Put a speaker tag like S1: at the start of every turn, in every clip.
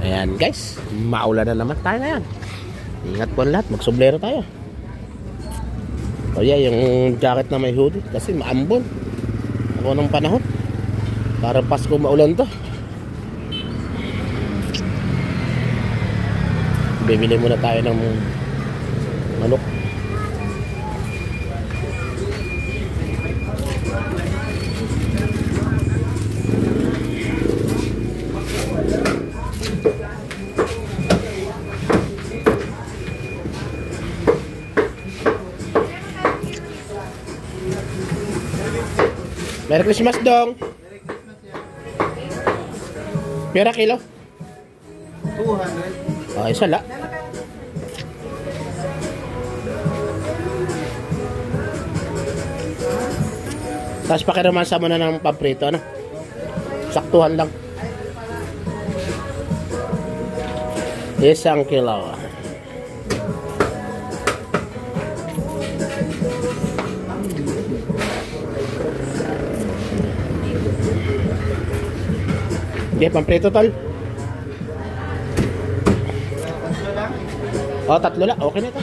S1: Ayan guys, maulan na naman tayo ngayon. Ingat po lahat, magsublero tayo. O yeah, yung jacket na may hoodie kasi maambon ako ng panahon. Para Pasko maulan to. Bibili muna tayo ng manok. Merry Christmas dong. Pera kilo? 200. Ah, isa la. Tapos pakiramansa mo na ng paprito, ano? Saktuhan lang. 1 kilo. Hindi, pamprito tol. O, 3 lang. Okay na ito.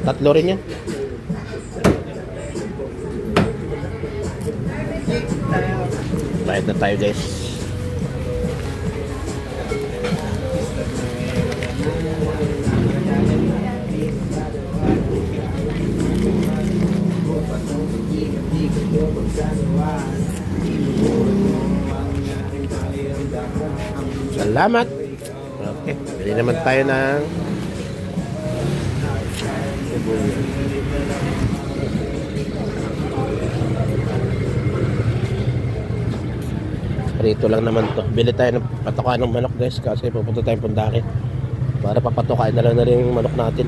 S1: Tatlo rin yan. Bayad na tayo guys. Salamat. Okay, bili naman tayo ng prito lang naman to. Bili tayo ng patukaan ng manok guys kasi pupunta tayong Pundaki para papatukain na lang na rin yung manok natin.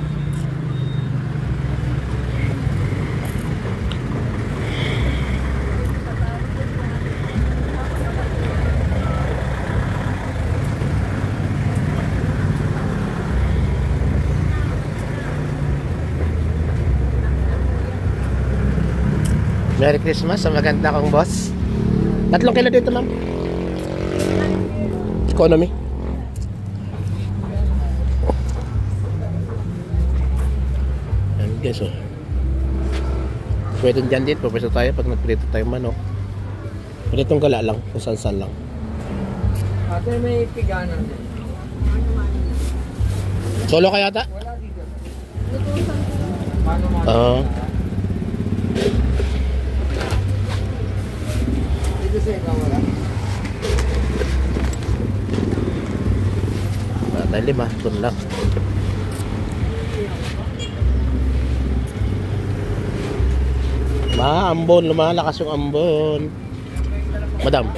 S1: Merry Christmas sa maganda kong boss. 3 kilo dito ma'am. Economy. Ayan guys oh. Pwede dyan dito. Pwede tayo pag nagprito tayo manok. Pritong gala lang. Kung saan lang.
S2: Ate may piganan din.
S1: Solo kaya ta?
S2: Wala dito.
S1: Oo.
S2: Wala.
S1: Wala tayo 5. Ito lang. Ambon. Lumalakas yung ambon. Madam.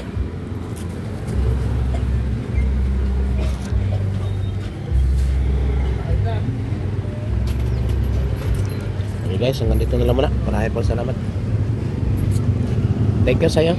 S1: Okay guys, hanggang dito na lang muna. Maraming po salamat. Thank you sa'yo.